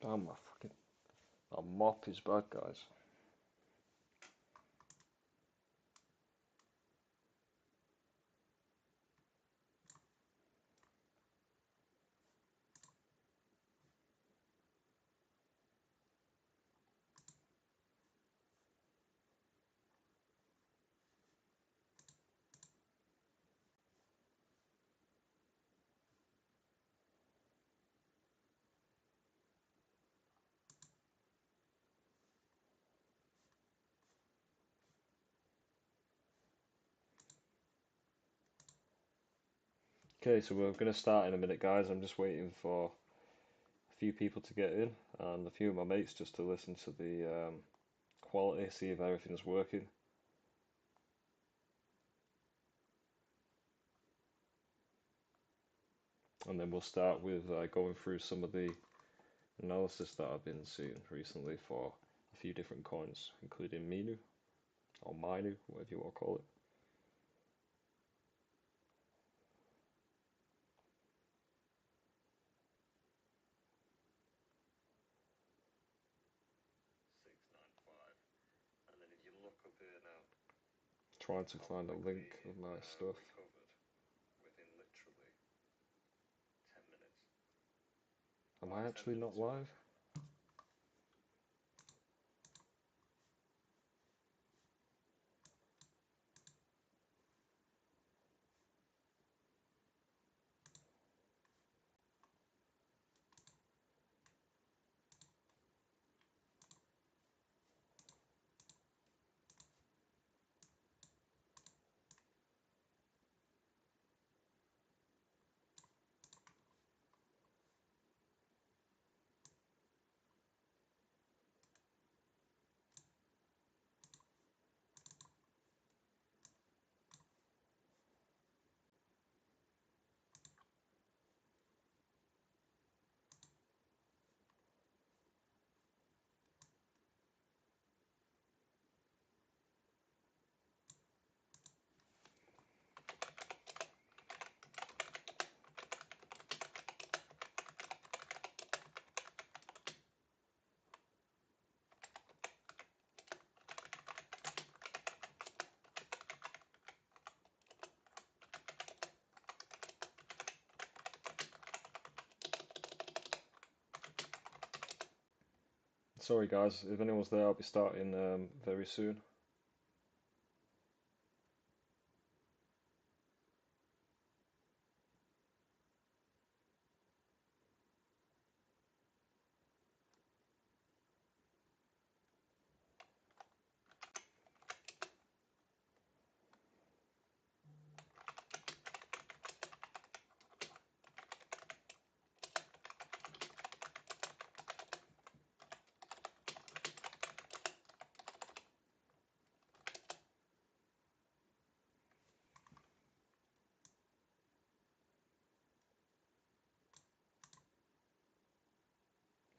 Oh my fucking. A mop is bad, guys. Okay, so we're going to start in a minute, guys. I'm just waiting for a few people to get in and a few of my mates just to listen to the quality, see if everything's working. And then we'll start with going through some of the analysis that I've been seeing recently for a few different coins, including MINU or MINU, whatever you want to call it. Trying to find a link of my stuff. Am I actually not live? Sorry guys, if anyone's there, I'll be starting very soon.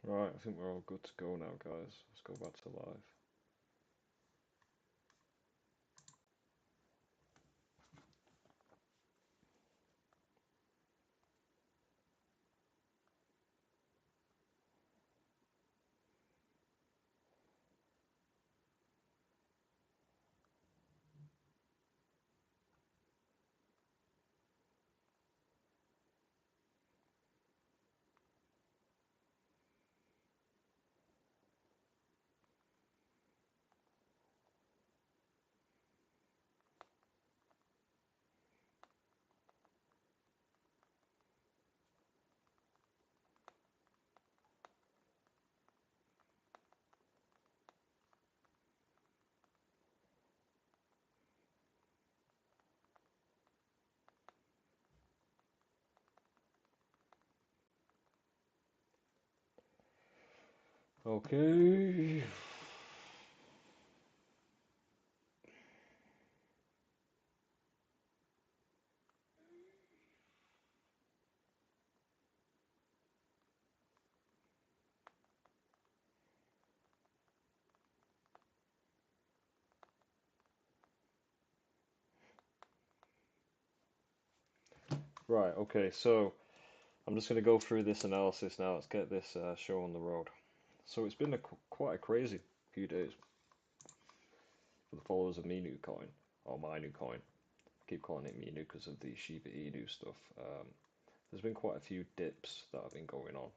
Right, I think we're all good to go now, guys. Let's go back to live. Okay. Right, okay, so I'm just going to go through this analysis now. Let's get this show on the road. So it's been quite a crazy few days for the followers of MINU coin, or MINU coin. I keep calling it MINU because of the Shiba Inu stuff. There's been quite a few dips that have been going on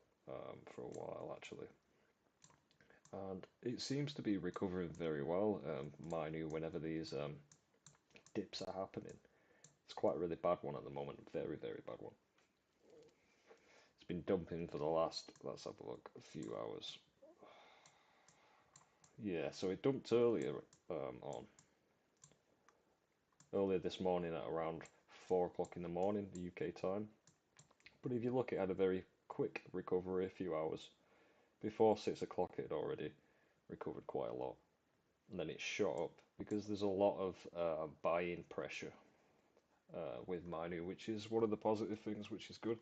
for a while actually, and it seems to be recovering very well. MINU, whenever these dips are happening, it's quite a really bad one at the moment, very, very bad one. It's been dumping for the last, let's have a look, a few hours. Yeah, so it dumped on earlier this morning at around 4 o'clock in the morning, the UK time. But if you look, it had a very quick recovery, a few hours. Before 6 o'clock, it had already recovered quite a lot. And then it shot up because there's a lot of buy-in pressure with MINU, which is one of the positive things, which is good.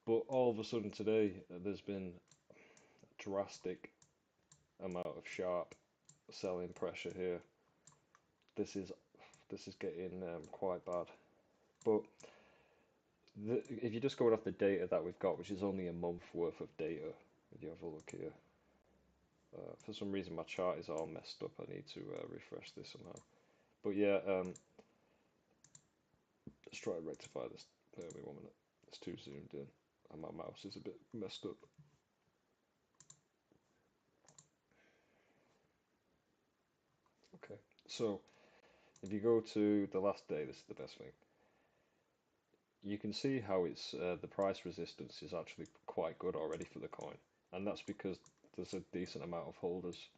But all of a sudden today, there's been a drastic amount of sharp selling pressure here. This is getting quite bad. But if you just go off the data that we've got, which is only a month worth of data, if you have a look here, for some reason my chart is all messed up. I need to refresh this somehow. But yeah, let's try to rectify this. Bear with me 1 minute. It's too zoomed in, and my mouse is a bit messed up. Okay, so if you go to the last day, this is the best thing. You can see how it's the price resistance is actually quite good already for the coin, and that's because there's a decent amount of holders,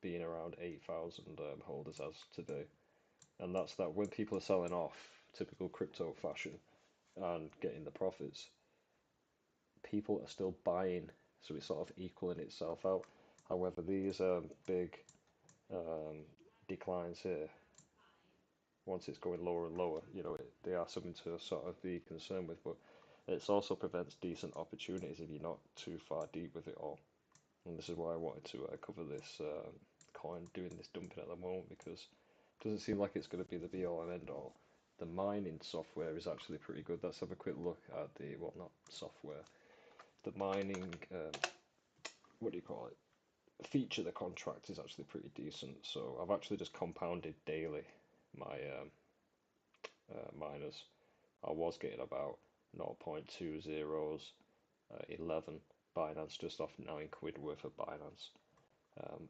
being around 8,000 holders as today, and that's that when people are selling off, typical crypto fashion, and getting the profits, people are still buying, so it's sort of equaling itself out. However, these big um, declines here, once it's going lower and lower, they are something to sort of be concerned with, but it also prevents decent opportunities if you're not too far deep with it all. And this is why I wanted to cover this coin doing this dumping at the moment, because it doesn't seem like it's going to be the be all and end all. The mining software is actually pretty good. Let's have a quick look at the, well, not software, the mining, what do you call it? Feature the contract is actually pretty decent. So I've actually just compounded daily my miners. I was getting about 0.20 11 Binance, just off 9 quid worth of Binance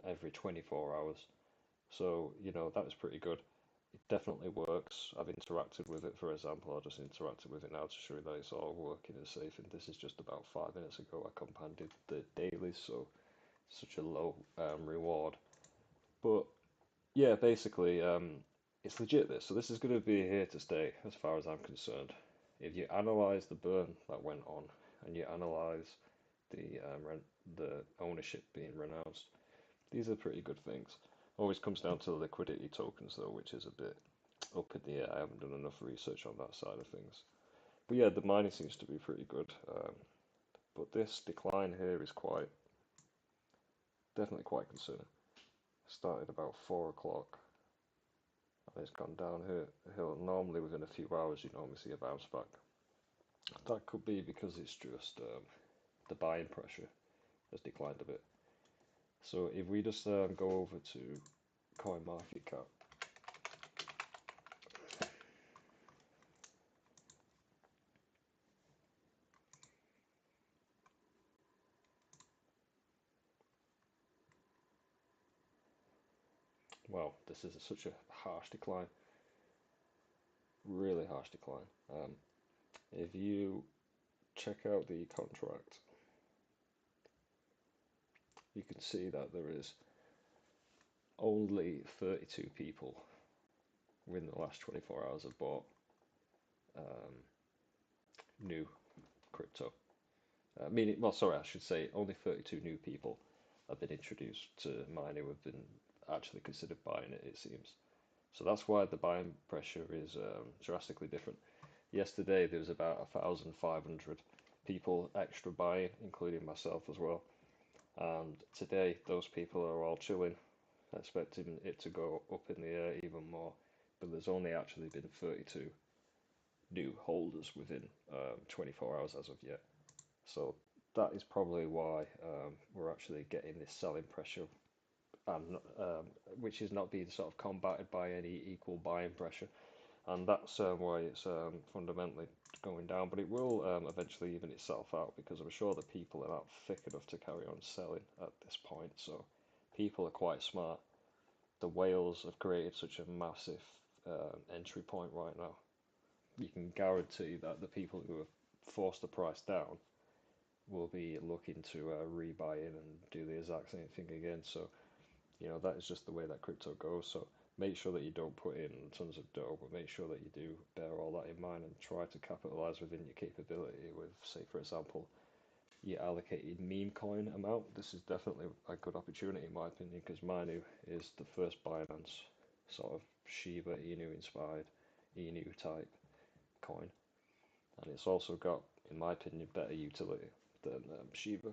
every 24 hours. So, that was pretty good. It definitely works. I've interacted with it, for example. I just interacted with it now to show you that it's all working and safe. And this is just about 5 minutes ago. I compounded the dailies, so such a low reward. But yeah, basically, it's legit this. So this is going to be here to stay, as far as I'm concerned. If you analyze the burn that went on, and you analyze the ownership being renounced, these are pretty good things. Always comes down to the liquidity tokens though, which is a bit up in the air. I haven't done enough research on that side of things. But yeah, the mining seems to be pretty good. But this decline here is definitely quite concerning. Started about 4 o'clock and it's gone down here. Normally within a few hours you normally see a bounce back. That could be because it's just the buying pressure has declined a bit. So if we just go over to CoinMarketCap, well, this is such a harsh decline, really harsh decline. If you check out the contract, you can see that there is only 32 people within the last 24 hours have bought um, new crypto. Meaning, well, sorry, I should say only 32 new people have been introduced to MINU who have been actually considered buying it, it seems. So that's why the buying pressure is drastically different. Yesterday there was about 1,500 people extra buying, including myself as well. And today those people are all chilling, expecting it to go up in the air even more. But there's only actually been 32 new holders within 24 hours as of yet. So that is probably why we're actually getting this selling pressure, and which is not being sort of combated by any equal buying pressure. And that's why it's fundamentally going down. But it will eventually even itself out because I'm sure the people are not thick enough to carry on selling at this point. So people are quite smart. The whales have created such a massive entry point right now. You can guarantee that the people who have forced the price down will be looking to rebuy in and do the exact same thing again. So, that is just the way that crypto goes. So make sure that you don't put in tons of dough, but make sure that you do bear all that in mind and try to capitalize within your capability with, say, for example, your allocated meme coin amount. This is definitely a good opportunity in my opinion because MINU is the first Binance sort of Shiba Inu inspired Inu type coin, and it's also got, in my opinion, better utility than Shiba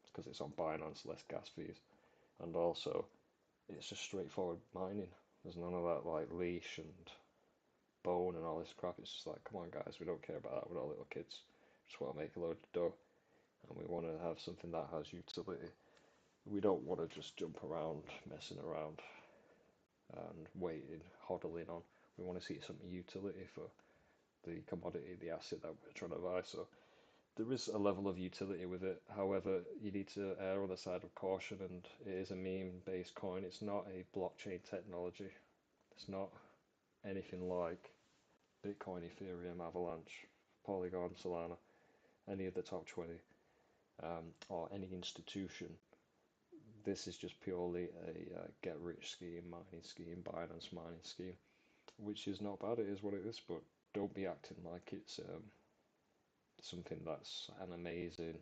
because it's on Binance, less gas fees, and also it's just straightforward mining. There's none of that like leash and bone and all this crap. It's just like, come on, guys, we don't care about that. We're not little kids. We just want to make a load of dough, and we want to have something that has utility. We don't want to just jump around, messing around, and waiting, hodling on. We want to see some utility for the commodity, the asset that we're trying to buy. So there is a level of utility with it. However, you need to err on the side of caution, and it is a meme-based coin. It's not a blockchain technology. It's not anything like Bitcoin, Ethereum, Avalanche, Polygon, Solana, any of the top 20, or any institution. This is just purely a get-rich scheme, mining scheme, Binance mining scheme, which is not bad. It is what it is, but don't be acting like it's something that's an amazing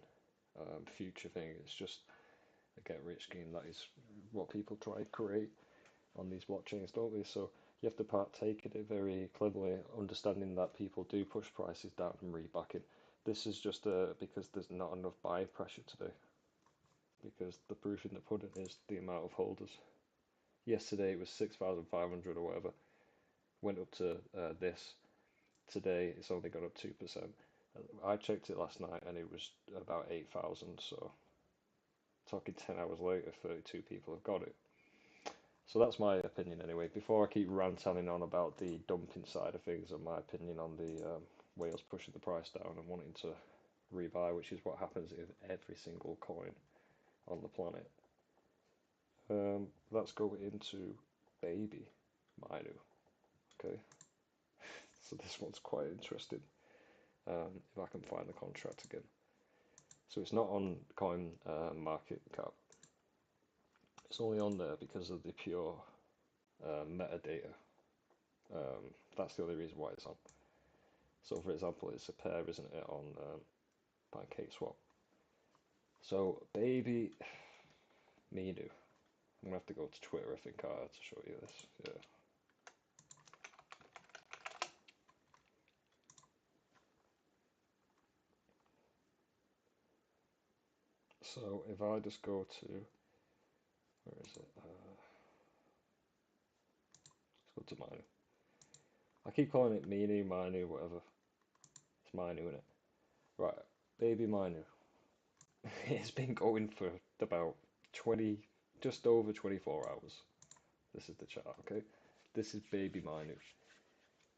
future thing. It's just a get-rich scheme. That is what people try to create on these blockchains, don't they? So you have to partake in it very cleverly, understanding that people do push prices down and reback it. This is just because there's not enough buying pressure today. Because the proof in the pudding is the amount of holders. Yesterday it was 6,500 or whatever. Went up to this. Today it's only gone up 2%. I checked it last night and it was about 8,000. So talking 10 hours later, 32 people have got it. So that's my opinion anyway. Before I keep ranting on about the dumping side of things and my opinion on the whales pushing the price down and wanting to rebuy, which is what happens with every single coin on the planet. Let's go into baby MINU. Okay, so this one's quite interesting. If I can find the contract again. So it's not on coin market cap. It's only on there because of the pure metadata. That's the only reason why it's on. So for example, it's a pair, isn't it, on PancakeSwap. So baby MINU. I'm gonna have to go to Twitter, I think, to show you this. Yeah. So if I just go to, where is it? Let's go to MINU. I keep calling it MINU, whatever. It's MINU, innit? Right, baby MINU. It's been going for about 20, just over 24 hours. This is the chart, okay? This is baby MINU.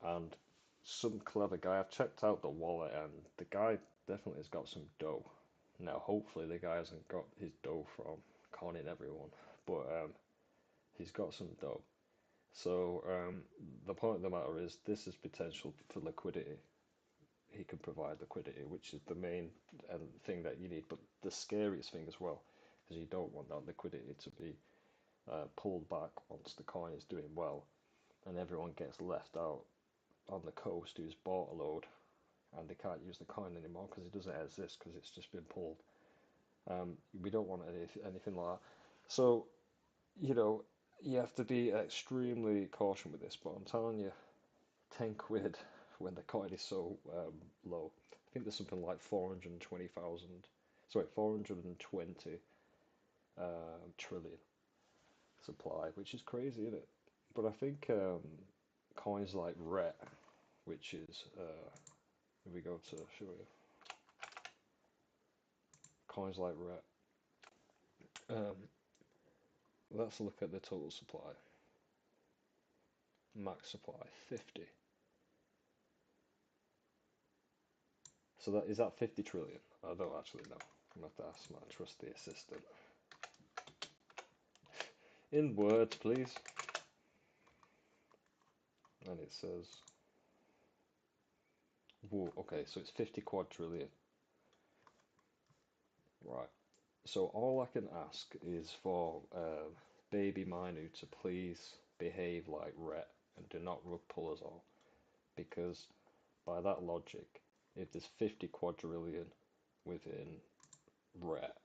And some clever guy, I've checked out the wallet and the guy definitely has got some dough. Now, hopefully the guy hasn't got his dough from conning everyone, but he's got some dough. So the point of the matter is this is potential for liquidity. He can provide liquidity, which is the main thing that you need. But the scariest thing as well, because you don't want that liquidity to be pulled back once the coin is doing well, and everyone gets left out on the coast who's bought a load, and they can't use the coin anymore because it doesn't exist because it's just been pulled. We don't want anything like that. So, you have to be extremely cautious with this. But I'm telling you, 10 quid when the coin is so low. I think there's something like 420,000, sorry, 420 trillion supply, which is crazy, isn't it? But I think coins like RET, which is, if we go to show you, coins like Ret. Let's look at the total supply. Max supply 50. So that is that 50 trillion? I don't actually know. I'm gonna have to ask my trusty assistant. In words, please. And it says, whoa, okay, so it's 50 quadrillion. Right. So all I can ask is for baby MINU to please behave like Ret and do not rug pull us all. Because by that logic, if there's 50 quadrillion within Ret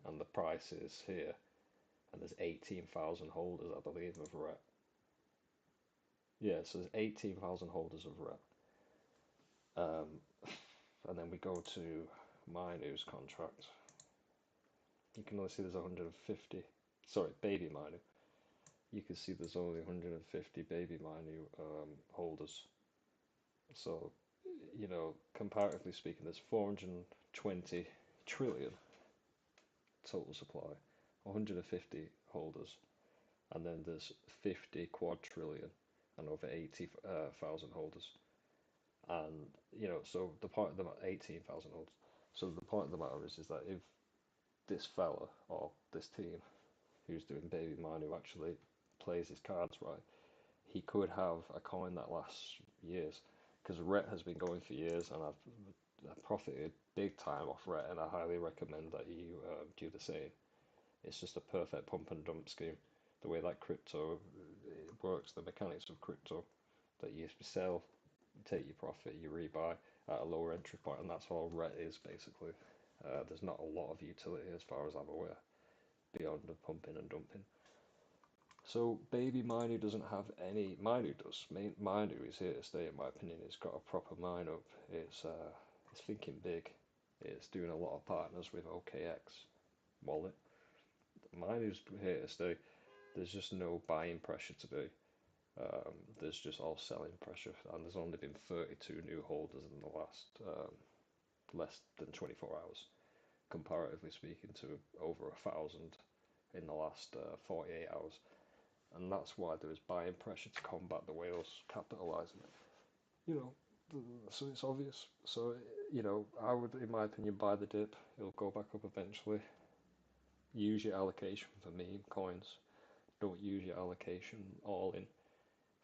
and the price is here, and there's 18,000 holders, I believe, of Ret. Yeah, so there's 18,000 holders of Ret. And then we go to MINU's contract. You can only see there's 150. Sorry, baby MINU. You can see there's only 150 baby MINU holders. So, you know, comparatively speaking, there's 420 trillion total supply, 150 holders, and then there's 50 quadrillion and over 80,000 holders. And, you know, so the point of the 18,000 holders. So the point of the matter is that if this fella or this team who's doing baby MINU actually plays his cards right, he could have a coin that lasts years. Because Ret has been going for years, and I've profited big time off Ret, and I highly recommend that you do the same. It's just a perfect pump and dump scheme. The way that crypto works, the mechanics of crypto, that you sell, take your profit, you rebuy at a lower entry point, and that's all Ret is basically. There's not a lot of utility as far as I'm aware, beyond the pumping and dumping. So baby MINU doesn't have any. MINU does. MINU is here to stay, in my opinion. It's got a proper mine up. It's thinking big. It's doing a lot of partners with OKX wallet. MINU's here to stay. There's just no buying pressure today. There's just all selling pressure, and there's only been 32 new holders in the last less than 24 hours, comparatively speaking to over 1,000 in the last 48 hours. And that's why there is buying pressure to combat the whales capitalising. You know, so it's obvious. So, you know, I would, in my opinion, buy the dip. It'll go back up eventually. Use your allocation for meme coins. Don't use your allocation all in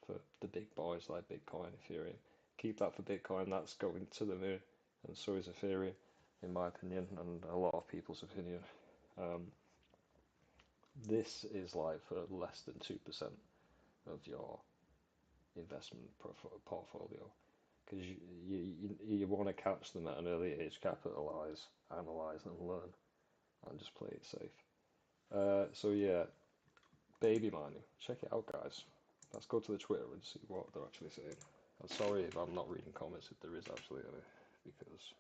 for the big boys like Bitcoin, Ethereum. Keep that for Bitcoin. That's going to the moon, and so is Ethereum, in my opinion, and a lot of people's opinion. This is like for less than 2% of your investment portfolio, because you want to catch them at an early age, capitalize, analyze, and learn, and just play it safe. So yeah, baby MINU, check it out, guys. Let's go to the Twitter and see what they're actually saying. I'm sorry if I'm not reading comments if there is actually any, because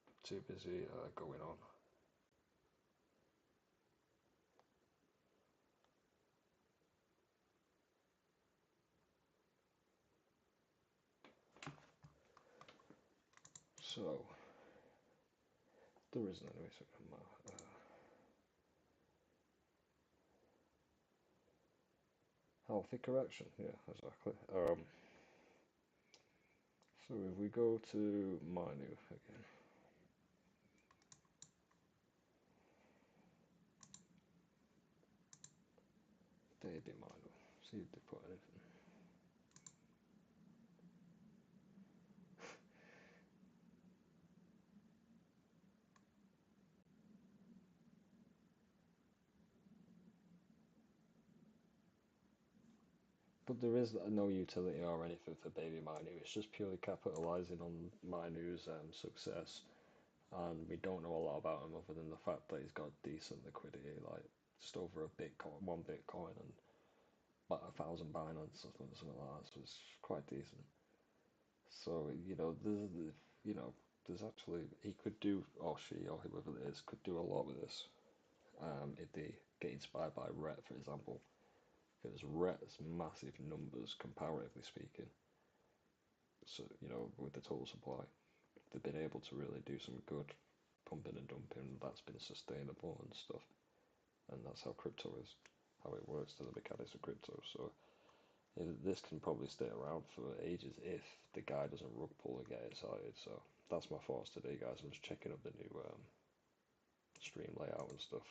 I'm too busy going on. So there isn't anyway. So healthy correction, yeah, exactly. So if we go to MINU again, baby MINU, see if they put anything. But there is no utility or anything for baby MINU. It's just purely capitalizing on MINU's success, and we don't know a lot about him other than the fact that he's got decent liquidity, like just over a Bitcoin, 1 Bitcoin, and about 1,000 Binance or something like that. So it's quite decent. So there's actually he could do, or she, or whoever it is, could do a lot with this. If they get inspired by Ret, for example, because Ret's massive numbers, comparatively speaking. so with the total supply, they've been able to really do some good pumping and dumping that's been sustainable and stuff. And that's how crypto is, how it works to the mechanics of crypto. So this can probably stay around for ages if the guy doesn't rug pull and get excited. So that's my thoughts today, guys. I'm just checking up the new stream layout and stuff.